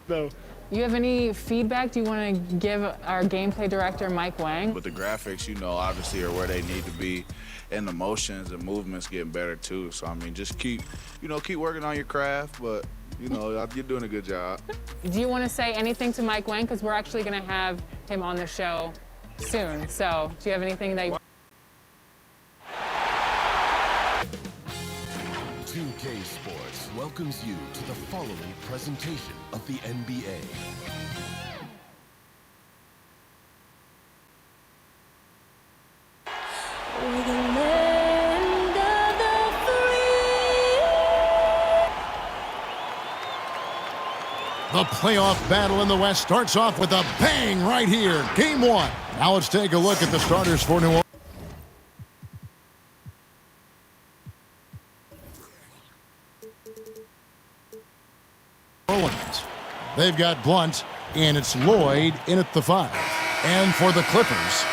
though. You have any feedback? Do you want to give our gameplay director, Mike Wang? But the graphics, obviously are where they need to be, and the motions and movements getting better too. So I mean, just keep working on your craft. But you're doing a good job. Do you want to say anything to Mike Wang? Because we're actually going to have him on the show soon. So do you have anything that? 2K Sports welcomes you to the following presentation of the NBA. The playoff battle in the West starts off with a bang right here. Game 1. Now let's take a look at the starters for New Orleans. They've got Blunt, and it's Lloyd in at the 5. And for the Clippers,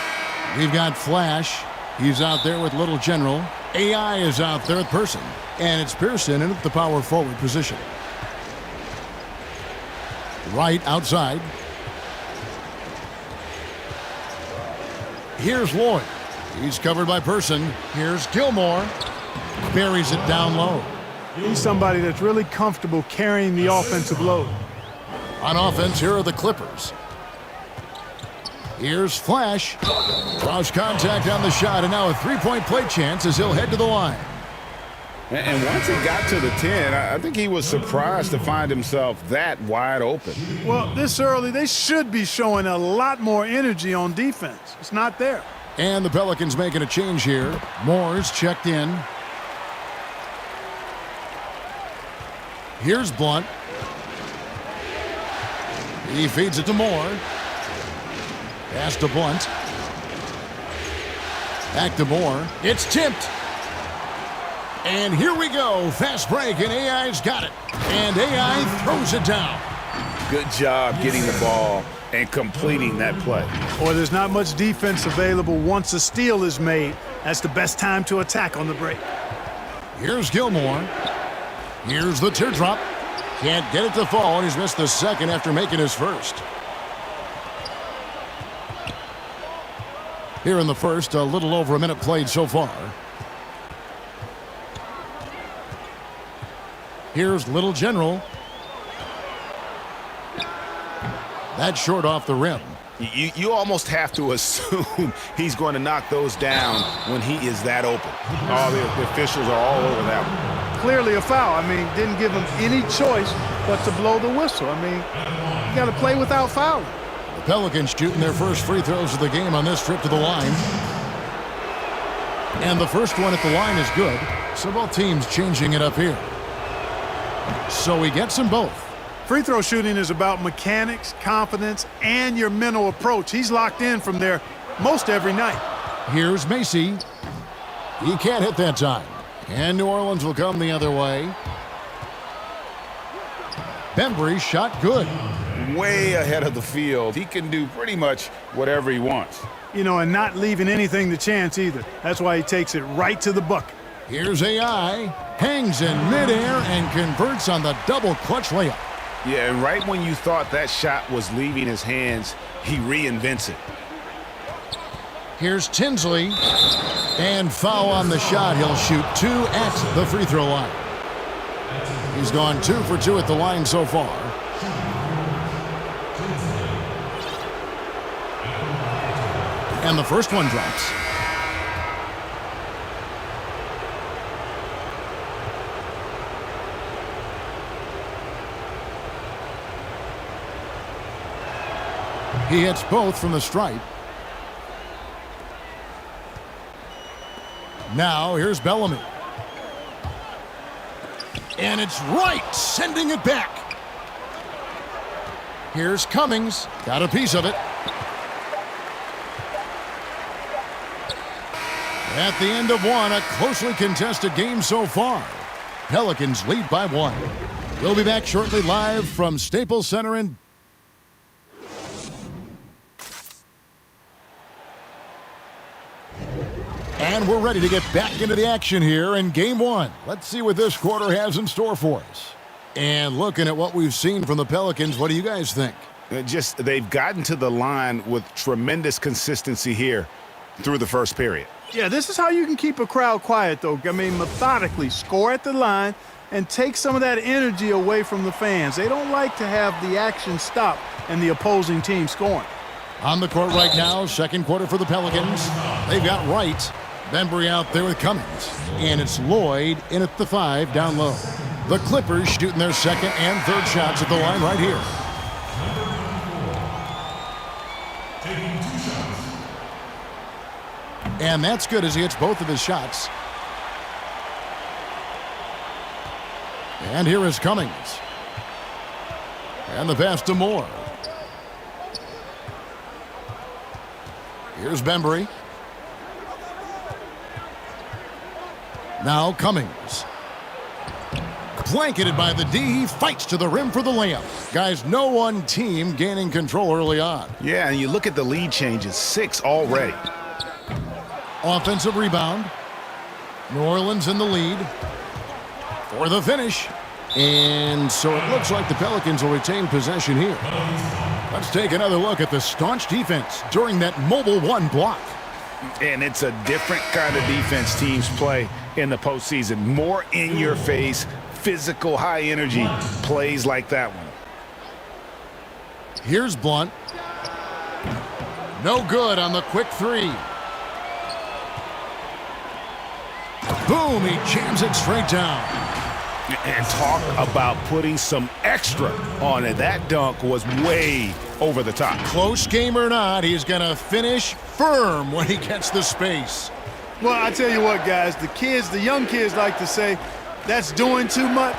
we've got Flash. He's out there with Little General. AI is out there with Person. And it's Pearson in at the power forward position. Right outside. Here's Lloyd. He's covered by Person. Here's Gilmore. Buries it down low. He's somebody that's really comfortable carrying the offensive load. On offense, here are the Clippers. Here's Flash. Cross contact on the shot, and now a three-point play chance as he'll head to the line. And once he got to the 10, I think he was surprised to find himself that wide open. Well, this early, they should be showing a lot more energy on defense. It's not there. And the Pelicans making a change here. Moore's checked in. Here's Blunt. He feeds it to Moore. Pass to Blunt. Back to Moore. It's tipped. And here we go. Fast break, and AI's got it. And AI throws it down. Good job getting the ball and completing that play. Or there's not much defense available once a steal is made. That's the best time to attack on the break. Here's Gilmore. Here's the teardrop. Can't get it to fall, and he's missed the second after making his first. Here in the first, a little over a minute played so far. Here's Little General. That's short off the rim. You almost have to assume he's going to knock those down when he is that open. Oh, the officials are all over that one. Clearly a foul. I mean, didn't give him any choice but to blow the whistle. I mean, you got to play without fouling. The Pelicans shooting their first free throws of the game on this trip to the line. And the first one at the line is good. So both teams changing it up here. So he gets them both. Free throw shooting is about mechanics, confidence, and your mental approach. He's locked in from there most every night. Here's Macy. He can't hit that time. And New Orleans will come the other way. Bembry shot good. Way ahead of the field. He can do pretty much whatever he wants. And not leaving anything to chance either. That's why he takes it right to the bucket. Here's AI. Hangs in midair and converts on the double clutch layup. Yeah, and right when you thought that shot was leaving his hands, he reinvents it. Here's Tinsley. And foul on the shot. He'll shoot 2 at the free throw line. He's gone 2 for 2 at the line so far. And the first one drops. He hits both from the stripe. Now here's Bellamy. And it's right, sending it back. Here's Cummings. Got a piece of it. At the end of one, a closely contested game so far. Pelicans lead by 1. We'll be back shortly live from Staples Center in And we're ready to get back into the action here in Game 1. Let's see what this quarter has in store for us. And looking at what we've seen from the Pelicans, what do you guys think? They've gotten to the line with tremendous consistency here through the first period. Yeah, this is how you can keep a crowd quiet, though. I mean, methodically score at the line and take some of that energy away from the fans. They don't like to have the action stop and the opposing team scoring. On the court right now, second quarter for the Pelicans. They've got Wright, Bembry out there with Cummings. And it's Lloyd in at the 5 down low. The Clippers shooting their second and third shots at the line right here. And that's good as he hits both of his shots. And here is Cummings. And the pass to Moore. Here's Bembry. Now Cummings. Blanketed by the D. He fights to the rim for the layup. Guys, no one team gaining control early on. Yeah, and you look at the lead changes, 6 already. Offensive rebound. New Orleans in the lead for the finish. And so it looks like the Pelicans will retain possession here. Let's take another look at the staunch defense during that mobile 1 block. And it's a different kind of defense teams play in the postseason. More in your face, physical, high energy plays like that one. Here's Blunt. No good on the quick 3. Boom, he jams it straight down. And talk about putting some extra on it. That dunk was way over the top. Close game or not, he's going to finish firm when he gets the space. Well, I tell you what, guys, the young kids like to say, that's doing too much.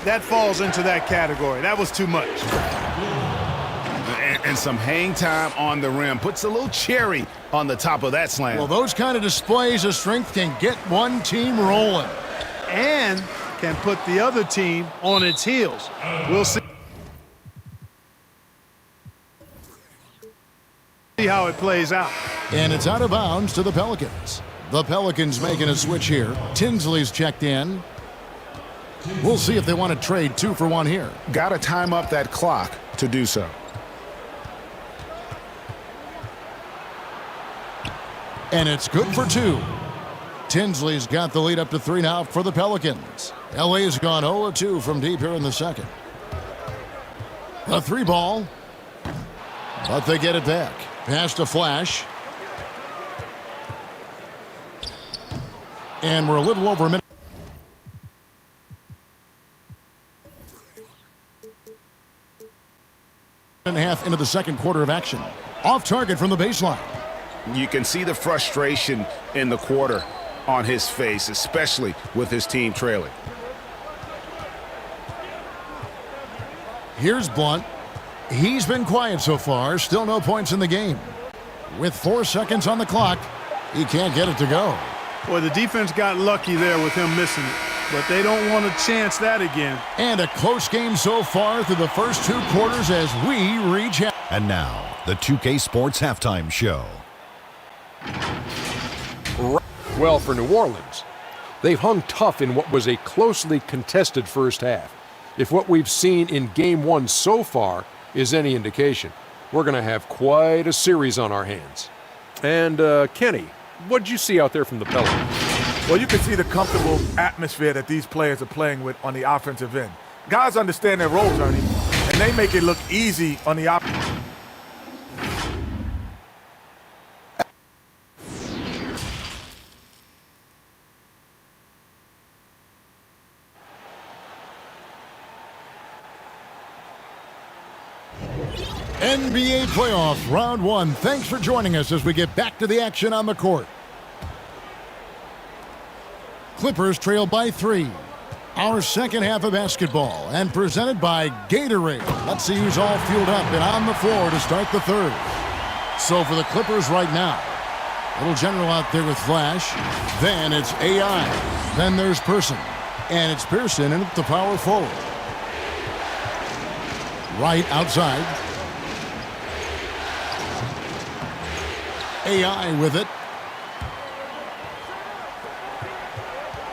That falls into that category. That was too much. And some hang time on the rim. Puts a little cherry on the top of that slam. Well, those kind of displays of strength can get one team rolling. And can put the other team on its heels. We'll see how it plays out. And it's out of bounds to the Pelicans. The Pelicans making a switch here. Tinsley's checked in. We'll see if they want to trade 2 for 1 here. Got to time up that clock to do so. And it's good for 2. Tinsley's got the lead up to 3 now for the Pelicans. LA's gone 0-2 from deep here in the second. A 3 ball. But they get it back. Pass to Flash. And we're a little over a minute and a half into the second quarter of action. Off target from the baseline. You can see the frustration in the quarter on his face, especially with his team trailing. Here's Blunt. He's been quiet so far. Still no points in the game. With 4 seconds on the clock, he can't get it to go. Boy, the defense got lucky there with him missing it, but they don't want to chance that again. And a close game so far through the first 2 quarters as we reach out. And now, the 2K Sports Halftime Show. Well, for New Orleans, they've hung tough in what was a closely contested first half. If what we've seen in Game 1 so far is any indication, we're going to have quite a series on our hands. And, Kenny, what did you see out there from the Pelicans? Well, you can see the comfortable atmosphere that these players are playing with on the offensive end. Guys understand their roles, Ernie, and they make it look easy on the offensive end. NBA playoff round 1. Thanks for joining us as we get back to the action on the court. Clippers trail by 3. Our second half of basketball and presented by Gatorade. Let's see who's all fueled up and on the floor to start the third. So for the Clippers right now, little general out there with Flash. Then it's AI. Then there's Person. And it's Pearson in at the power forward. Right outside. AI with it.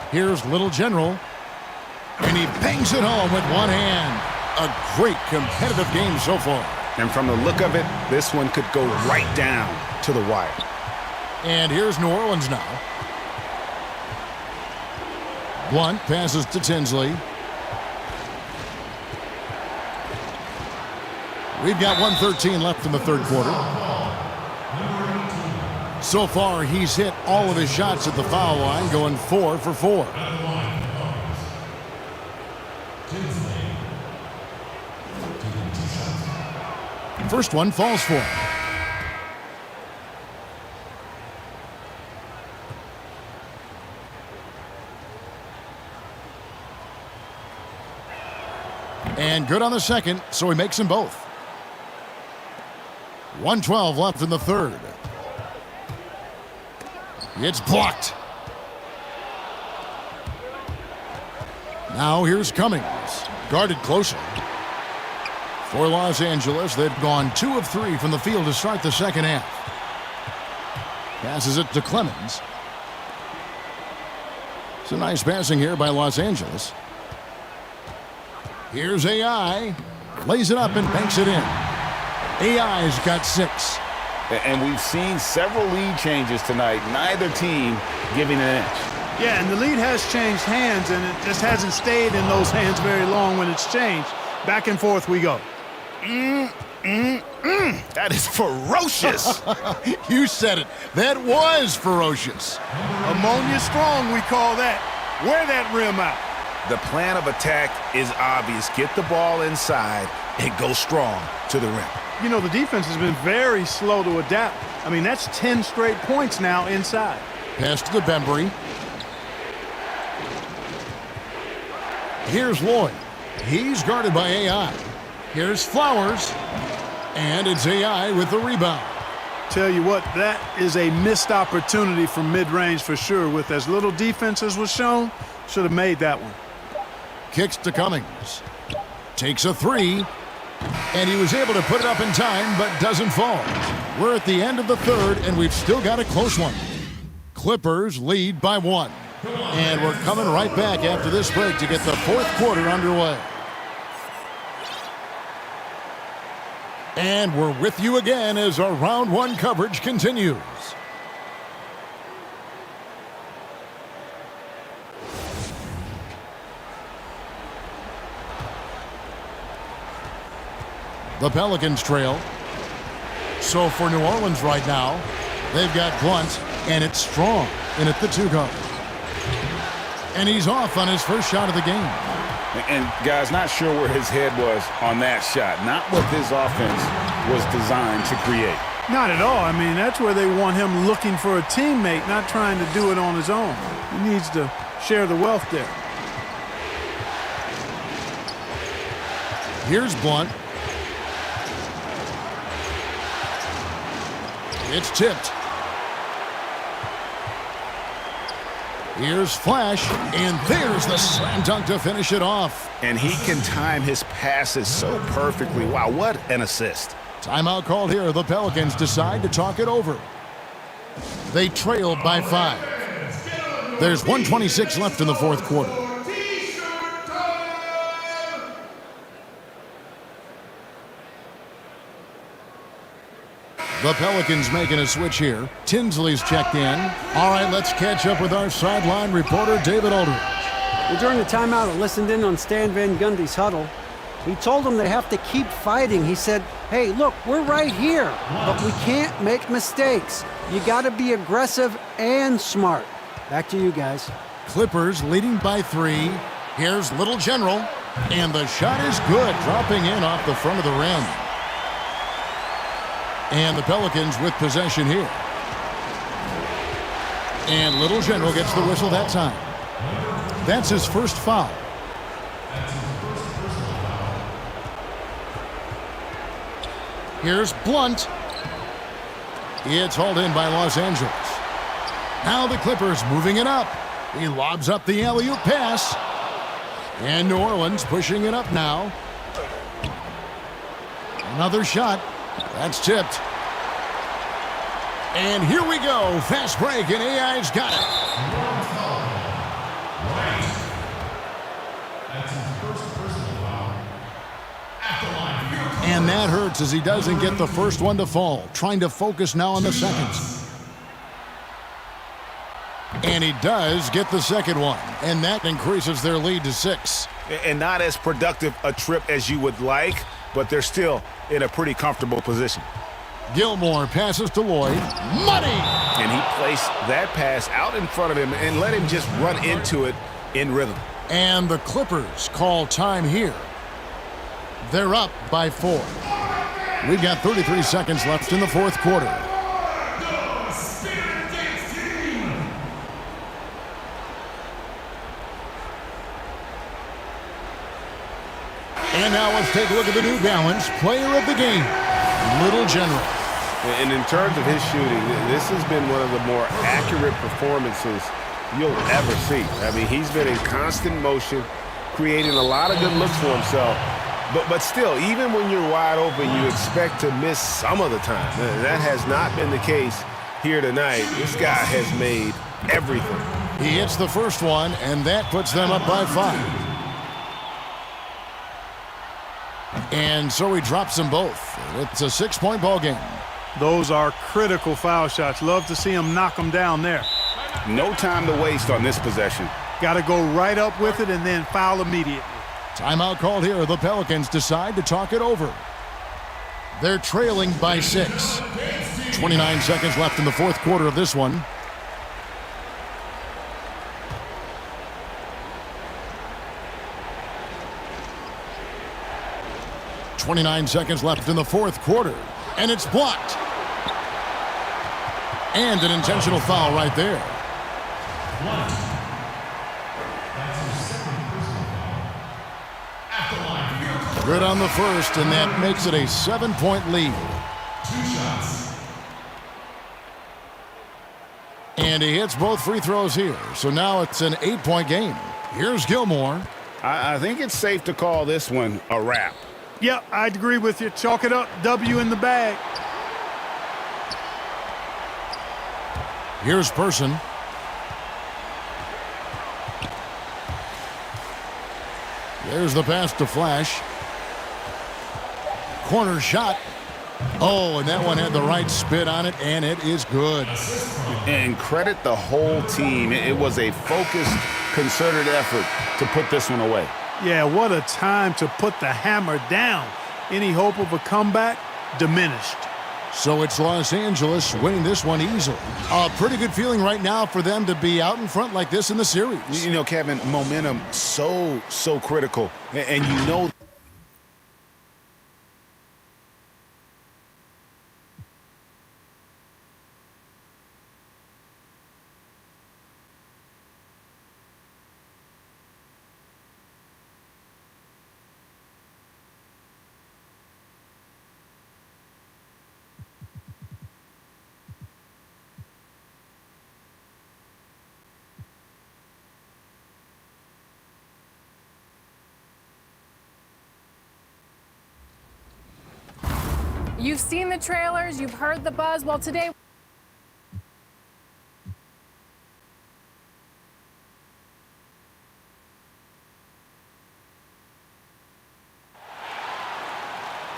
Here's Little General. And he bangs it home with one hand. A great competitive game so far. And from the look of it, this one could go right down to the wire. And here's New Orleans now. Blunt passes to Tinsley. We've got 1:13 left in the third quarter. So far, he's hit all of his shots at the foul line, going 4 for 4. First one falls for him. And good on the second, so he makes them both. 1:12 left in the third. It's blocked. Now here's Cummings. Guarded closely. For Los Angeles, they've gone 2 of 3 from the field to start the second half. Passes it to Clemens. It's a nice passing here by Los Angeles. Here's AI. Lays it up and banks it in. AI's got 6. And we've seen several lead changes tonight. Neither team giving an inch. Yeah, and the lead has changed hands, and it just hasn't stayed in those hands very long when it's changed. Back and forth we go. That is ferocious. You said it. That was ferocious. Ammonia strong, we call that. Wear that rim out. The plan of attack is obvious. Get the ball inside and go strong to the rim. You know, the defense has been very slow to adapt. I mean, that's 10 straight points now inside. Pass to the Bembry. Here's Lloyd. He's guarded by AI. Here's Flowers. And it's AI with the rebound. Tell you what, that is a missed opportunity from mid-range for sure. With as little defense as was shown, should have made that one. Kicks to Cummings. Takes a 3. And he was able to put it up in time, but doesn't fall. We're at the end of the third, and we've still got a close one. Clippers lead by 1. And we're coming right back after this break to get the fourth quarter underway. And we're with you again as our round 1 coverage continues. The Pelicans trail. So for New Orleans right now, they've got Blunt, and it's Strong in at the 2 guard. And he's off on his first shot of the game. And guys, not sure where his head was on that shot. Not what this offense was designed to create. Not at all. I mean, that's where they want him looking for a teammate, not trying to do it on his own. He needs to share the wealth there. Here's Blunt. It's tipped. Here's Flash, and there's the slam dunk to finish it off. And he can time his passes so perfectly. Wow, what an assist. Timeout called here. The Pelicans decide to talk it over. They trail by 5. There's 1:26 left in the fourth quarter. The Pelicans making a switch here. Tinsley's checked in. All right, let's catch up with our sideline reporter, David Aldridge. Well, during the timeout, I listened in on Stan Van Gundy's huddle. He told them they have to keep fighting. He said, hey, look, we're right here, but we can't make mistakes. You got to be aggressive and smart. Back to you guys. Clippers leading by 3. Here's Little General, and the shot is good, dropping in off the front of the rim. And the Pelicans with possession here. And Little General gets the whistle that time. That's his first foul. Here's Blunt. It's hauled in by Los Angeles. Now the Clippers moving it up. He lobs up the alley-oop pass. And New Orleans pushing it up now. Another shot. That's tipped. And here we go. Fast break, and AI's got it. And that hurts as he doesn't get the first one to fall. Trying to focus now on the second. And he does get the second one. And that increases their lead to 6. And not as productive a trip as you would like, but they're still in a pretty comfortable position. Gilmore passes to Lloyd. Money! And he placed that pass out in front of him and let him just run into it in rhythm. And the Clippers call time here. They're up by 4. We've got 33 seconds left in the fourth quarter. And now let's take a look at the New Balance player of the game, Little General. And in terms of his shooting, this has been one of the more accurate performances you'll ever see. I mean, he's been in constant motion, creating a lot of good looks for himself. But still, even when you're wide open, you expect to miss some of the time. That has not been the case here tonight. This guy has made everything. He hits the first one, and that puts them up by 5. And so he drops them both. It's a 6-point ball game. Those are critical foul shots. Love to see him knock them down there. No time to waste on this possession. Got to go right up with it and then foul immediately. Timeout called here. The Pelicans decide to talk it over. They're trailing by 6. 29 seconds left in the fourth quarter of this one. .29 seconds left in the fourth quarter. And it's blocked. And an intentional foul right there. Good on the first, and that makes it a 7-point lead. And he hits both free throws here. So now it's an 8-point game. Here's Gilmore. I think it's safe to call this one a wrap. Yep, I'd agree with you. Chalk it up. W in the bag. Here's Person. There's the pass to Flash. Corner shot. Oh, and that one had the right spin on it, and it is good. And credit the whole team. It was a focused, concerted effort to put this one away. Yeah, what a time to put the hammer down. Any hope of a comeback? Diminished. So it's Los Angeles winning this one easily. A pretty good feeling right now for them to be out in front like this in the series. You know, Kevin, momentum so critical. And you know... You've seen the trailers, you've heard the buzz. Well, today...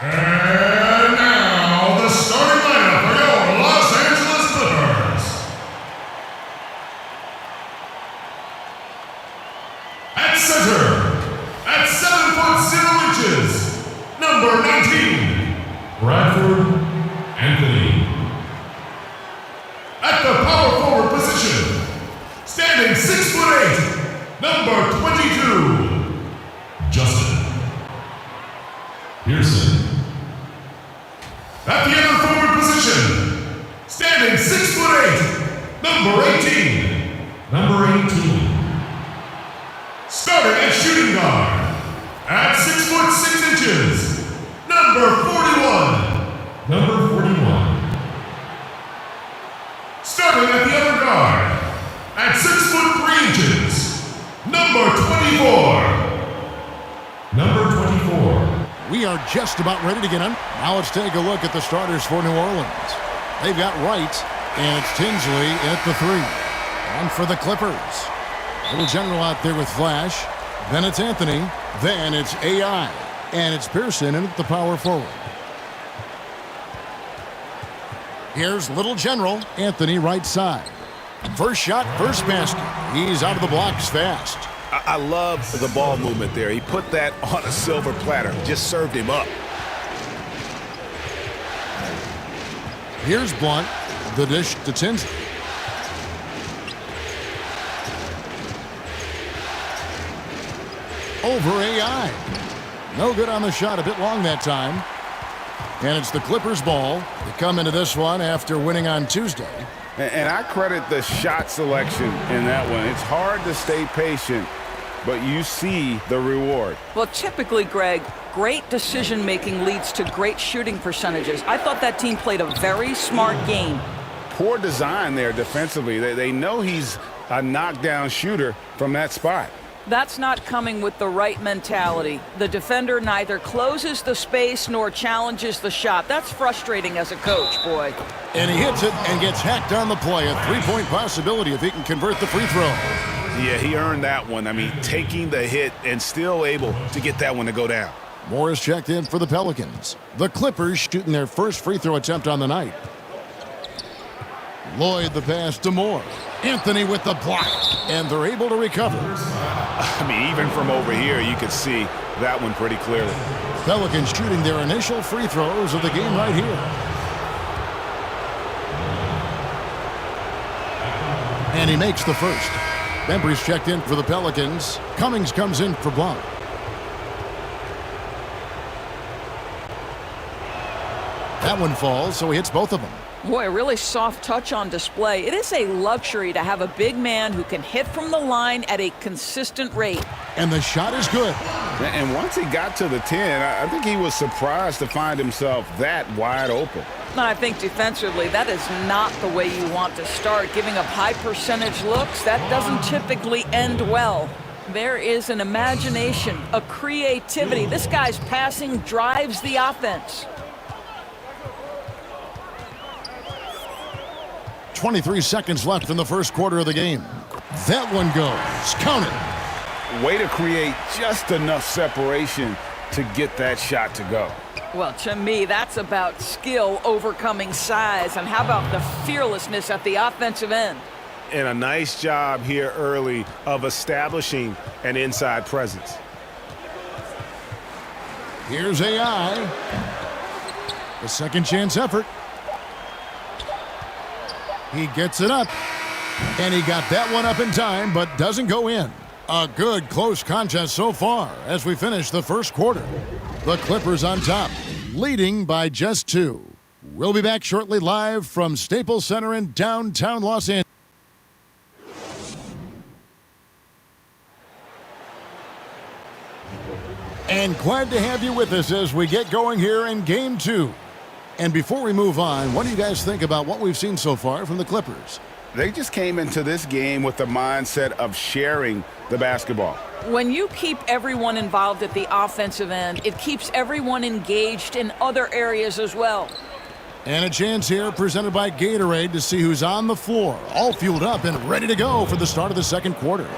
And now, the starting lineup for your Los Angeles Clippers. At center, at 7'0", number 19. Bradford Anthony. At the power forward position, standing 6'8", number 22, Justin Pearson. At the other forward position, standing 6'8", number 18, starting at shooting guard, at 6'6", number 41. Starting at the other guard, at 6'3", number 24. We are just about ready to get on. Now let's take a look at the starters for New Orleans. They've got Wright, and it's Tinsley at the 3. And for the Clippers, Little General out there with Flash. Then it's Anthony. Then it's AI. And it's Pearson in at the power forward. Here's Little General, Anthony right side. First shot, first basket. He's out of the blocks fast. I love the ball movement there. He put that on a silver platter, just served him up. Here's Blunt, the dish to Tinsley. Over AI. No good on the shot, a bit long that time. And it's the Clippers' ball. They come into this one after winning on Tuesday. And I credit the shot selection in that one. It's hard to stay patient, but you see the reward. Well, typically, Greg, great decision-making leads to great shooting percentages. I thought that team played a very smart game. Poor design there defensively. They know he's a knockdown shooter from that spot. That's not coming with the right mentality. The defender neither closes the space nor challenges the shot. That's frustrating as a coach, boy. And he hits it and gets hacked on the play. A three-point possibility if he can convert the free throw. Yeah, he earned that one. I mean, taking the hit and still able to get that one to go down. Morris checked in for the Pelicans. The Clippers shooting their first free throw attempt on the night. Lloyd the pass to Moore. Anthony with the block, and they're able to recover. I mean, even from over here, you could see that one pretty clearly. Pelicans shooting their initial free throws of the game right here. And he makes the first. Bembry's checked in for the Pelicans. Cummings comes in for Blount. That one falls, so he hits both of them. Boy, a really soft touch on display. It is a luxury to have a big man who can hit from the line at a consistent rate. And the shot is good. And once he got to the 10, I think he was surprised to find himself that wide open. And I think defensively, that is not the way you want to start. Giving up high percentage looks, that doesn't typically end well. There is an imagination, a creativity. This guy's passing drives the offense. 23 seconds left in the first quarter of the game. That one goes. Count it. Way to create just enough separation to get that shot to go. Well, to me, that's about skill overcoming size. And how about the fearlessness at the offensive end? And a nice job here early of establishing an inside presence. Here's AI. The second chance effort. He gets it up, and he got that one up in time, but doesn't go in. A good close contest so far as we finish the first quarter. The Clippers on top, leading by just 2. We'll be back shortly live from Staples Center in downtown Los Angeles. And glad to have you with us as we get going here in Game 2. And before we move on, what do you guys think about what we've seen so far from the Clippers? They just came into this game with the mindset of sharing the basketball. When you keep everyone involved at the offensive end, it keeps everyone engaged in other areas as well. And a chance here presented by Gatorade to see who's on the floor, all fueled up and ready to go for the start of the second quarter.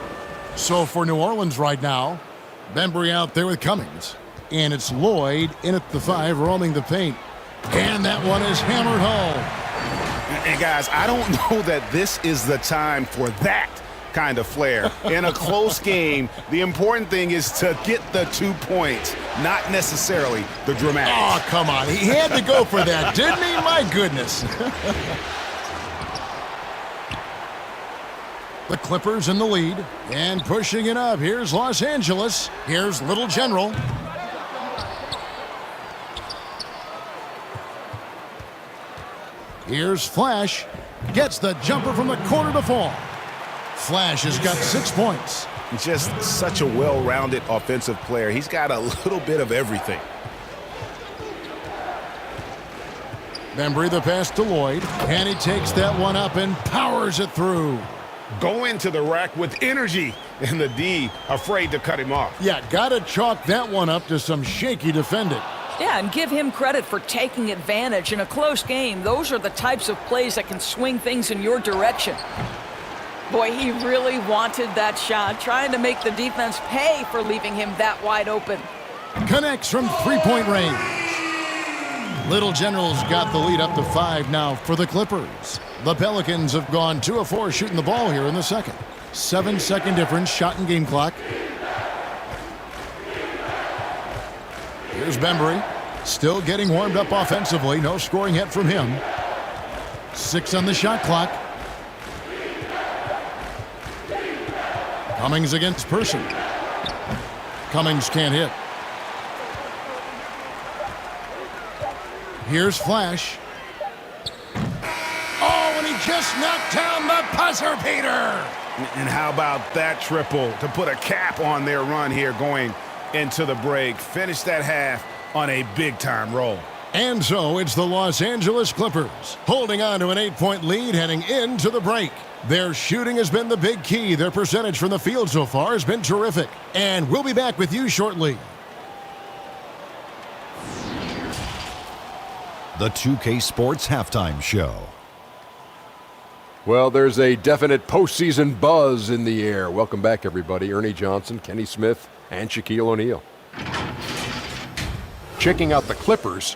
So for New Orleans right now, Bembry out there with Cummings. And it's Lloyd in at the 5, roaming the paint. And that one is hammered home. And guys, I don't know that this is the time for that kind of flair. In a close game, the important thing is to get the 2 points, not necessarily the dramatics. Oh, come on. He had to go for that, didn't he? My goodness. The Clippers in the lead and pushing it up. Here's Los Angeles. Here's Little General. Here's Flash. Gets the jumper from the corner to fall. Flash has got 6 points. Just such a well-rounded offensive player. He's got a little bit of everything. Bembry the pass to Lloyd. And he takes that one up and powers it through. Going to the rack with energy. And the D afraid to cut him off. Yeah, gotta chalk that one up to some shaky defending. Yeah, and give him credit for taking advantage in a close game. Those are the types of plays that can swing things in your direction. Boy, he really wanted that shot, trying to make the defense pay for leaving him that wide open. Connects from three-point range. Little General's got the lead up to 5 now for the Clippers. The Pelicans have gone 2 of 4 shooting the ball here in the second. 7-second difference, shot and game clock. Here's Bembry. Still getting warmed up offensively. No scoring yet from him. 6 on the shot clock. Cummings against Person. Cummings can't hit. Here's Flash. Oh, and he just knocked down the buzzer beater. And how about that triple to put a cap on their run here going into the break? Finish that half on a big-time roll. And so it's the Los Angeles Clippers holding on to an 8-point lead heading into the break. Their shooting has been the big key. Their percentage from the field so far has been terrific. And we'll be back with you shortly. The 2K Sports Halftime Show. Well, there's a definite postseason buzz in the air. Welcome back, everybody. Ernie Johnson, Kenny Smith, and Shaquille O'Neal. Checking out the Clippers,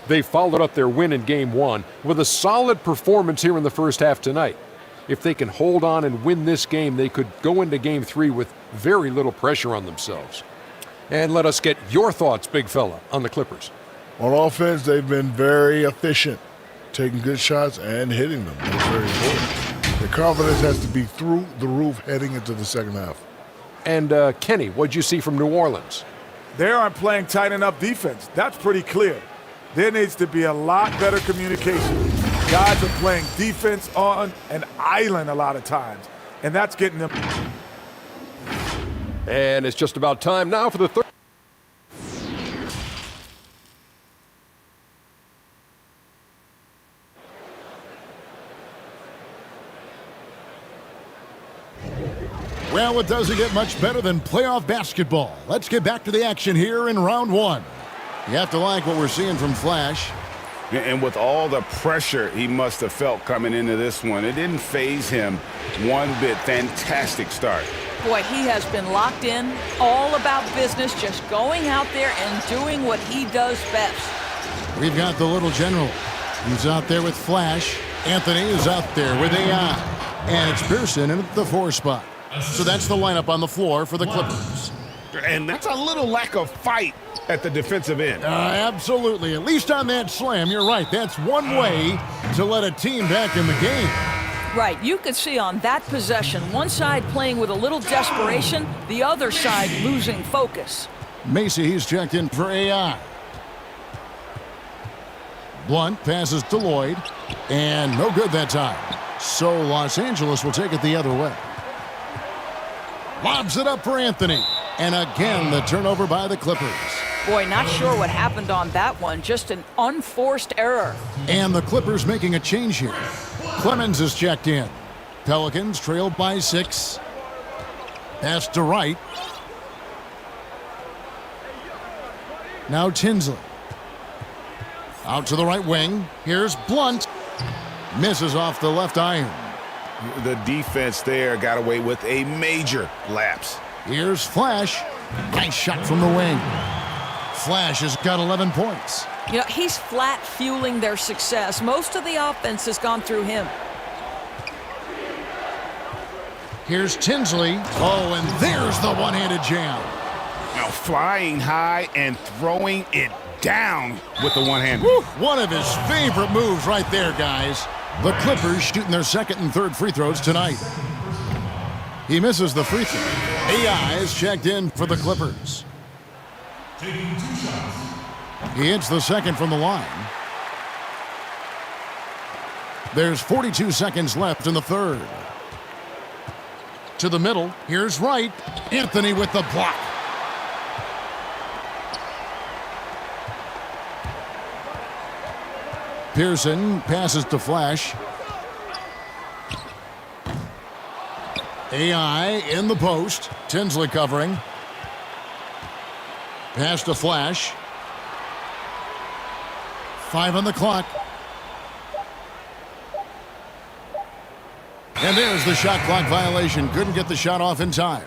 they followed up their win in Game 1 with a solid performance here in the first half tonight. If they can hold on and win this game, they could go into Game 3 with very little pressure on themselves. And let us get your thoughts, big fella, on the Clippers. On offense, they've been very efficient, taking good shots and hitting them. That's very important. Their confidence has to be through the roof heading into the second half. And Kenny, what'd you see from New Orleans? They aren't playing tight enough defense. That's pretty clear. There needs to be a lot better communication. Guys are playing defense on an island a lot of times, and that's getting them. And it's just about time now for the third. Well, it doesn't get much better than playoff basketball. Let's get back to the action here in round 1. You have to like what we're seeing from Flash. And with all the pressure he must have felt coming into this one, it didn't faze him one bit. Fantastic start. Boy, he has been locked in, all about business, just going out there and doing what he does best. We've got the Little General. He's out there with Flash. Anthony is out there with AI. And it's Pearson in at the 4 spot. So that's the lineup on the floor for the Clippers. And that's a little lack of fight at the defensive end. Absolutely. At least on that slam, you're right. That's one way to let a team back in the game. Right. You could see on that possession, one side playing with a little desperation, the other side losing focus. Macy, he's checked in for AI. Blunt passes to Lloyd. And no good that time. So Los Angeles will take it the other way. Lobs it up for Anthony. And again, the turnover by the Clippers. Boy, not sure what happened on that one. Just an unforced error. And the Clippers making a change here. Clemens is checked in. Pelicans trailed by 6. Pass to Wright. Now Tinsley. Out to the right wing. Here's Blunt. Misses off the left iron. The defense there got away with a major lapse. Here's Flash. Nice shot from the wing. Flash has got 11 points. You know, he's flat fueling their success. Most of the offense has gone through him. Here's Tinsley. Oh, and there's the one-handed jam. Now flying high and throwing it down with the one hand. One of his favorite moves right there, guys. The Clippers shooting their second and third free throws tonight. He misses the free throw. AI is checked in for the Clippers. He hits the second from the line. There's 42 seconds left in the third. To the middle. Here's Wright. Anthony with the block. Pearson passes to Flash. AI in the post. Tinsley covering. Pass to Flash. 5 on the clock. And there's the shot clock violation. Couldn't get the shot off in time.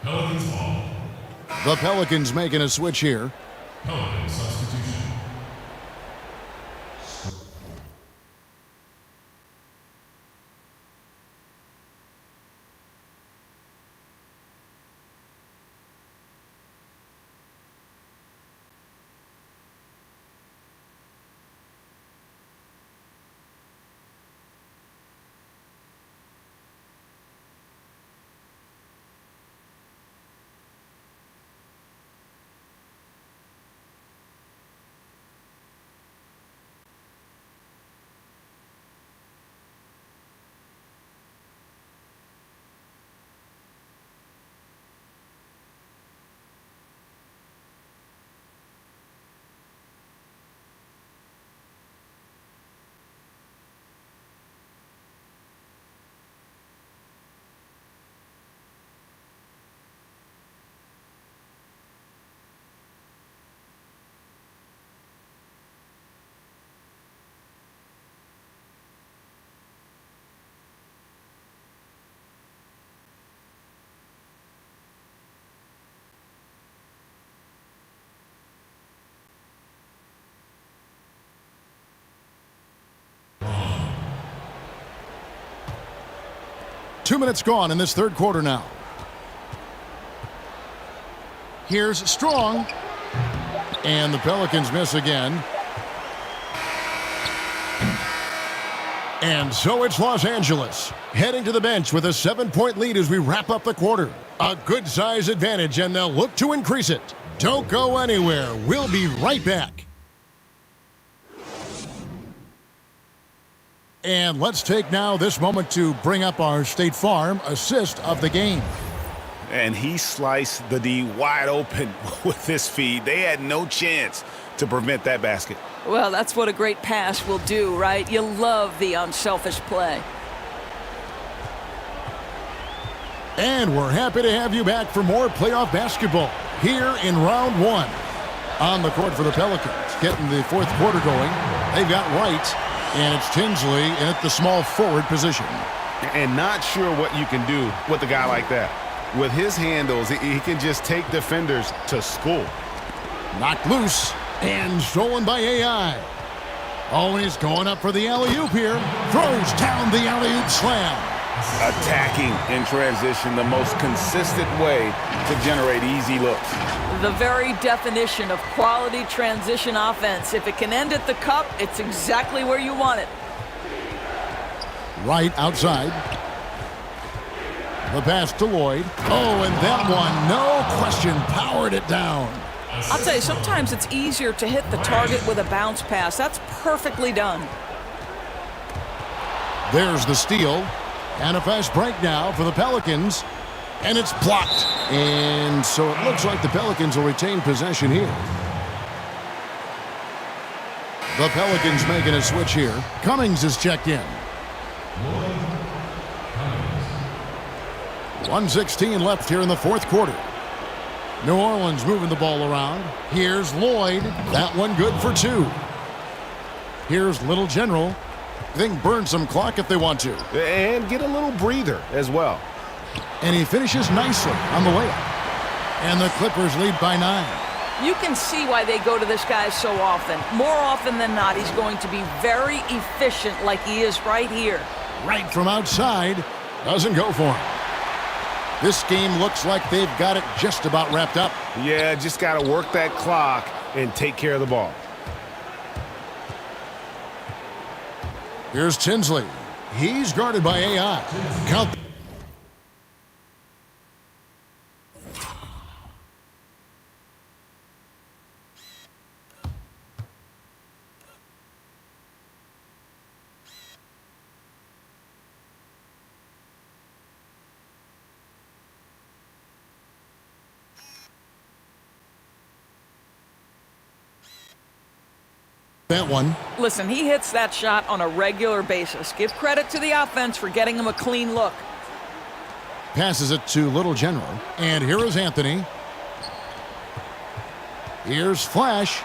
The Pelicans making a switch here. Pelican substitution. Two minutes gone in this third quarter now. Here's Strong. And the Pelicans miss again. And so it's Los Angeles heading to the bench with a 7-point lead as we wrap up the quarter. A good size advantage, and they'll look to increase it. Don't go anywhere. We'll be right back. And let's take now this moment to bring up our State Farm assist of the game. And he sliced the D wide open with this feed. They had no chance to prevent that basket. Well, that's what a great pass will do, right? You love the unselfish play. And we're happy to have you back for more playoff basketball here in round one. On the court for the Pelicans, getting the fourth quarter going. They've got Wright, and it's Tinsley in at the small forward position. And not sure what you can do with a guy like that. With his handles, he can just take defenders to school. Knocked loose and stolen by AI. Always going up for the alley-oop here. Throws down the alley-oop slam. Attacking in transition, the most consistent way to generate easy looks. The very definition of quality transition offense. If it can end at the cup, it's exactly where you want it. Right outside. The pass to Lloyd. Oh, and that one, no question, powered it down. I'll tell you, sometimes it's easier to hit the target with a bounce pass. That's perfectly done. There's the steal. And a fast break now for the Pelicans. And it's blocked. And so it looks like the Pelicans will retain possession here. The Pelicans making a switch here. Cummings is checked in. 1:16 left here in the fourth quarter. New Orleans moving the ball around. Here's Lloyd. That one good for two. Here's Little General. They can burn some clock if they want to. And get a little breather as well. And he finishes nicely on the layup. And the Clippers lead by 9. You can see why they go to this guy so often. More often than not, he's going to be very efficient like he is right here. Right from outside. Doesn't go for him. This game looks like they've got it just about wrapped up. Yeah, just got to work that clock and take care of the ball. Here's Tinsley. He's guarded by AI. Count. That one. Listen, he hits that shot on a regular basis. Give credit to the offense for getting him a clean look. Passes it to Little General. And here is Anthony. Here's Flash.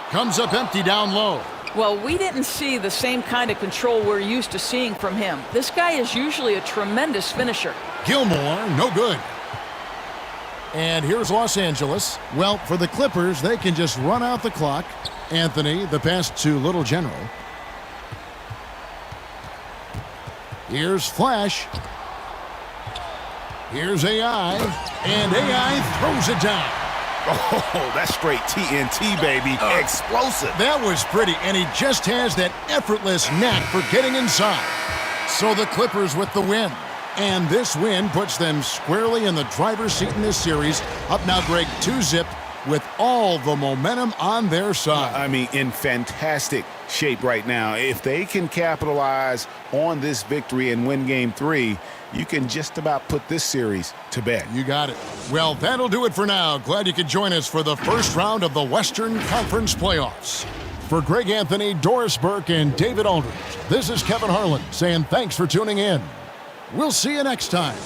Comes up empty down low. Well, we didn't see the same kind of control we're used to seeing from him. This guy is usually a tremendous finisher. Gilmore, no good. And here's Los Angeles. Well, for the Clippers, they can just run out the clock. Anthony, the pass to Little General. Here's Flash. Here's AI. And AI throws it down. Oh, that's straight TNT, baby. Explosive. That was pretty, and he just has that effortless knack for getting inside. So the Clippers with the win. And this win puts them squarely in the driver's seat in this series. Up now, Greg, 2-zip with all the momentum on their side. I mean, in fantastic shape right now. If they can capitalize on this victory and win Game 3, you can just about put this series to bed. You got it. Well, that'll do it for now. Glad you could join us for the first round of the Western Conference Playoffs. For Greg Anthony, Doris Burke, and David Aldridge, this is Kevin Harlan saying thanks for tuning in. We'll see you next time.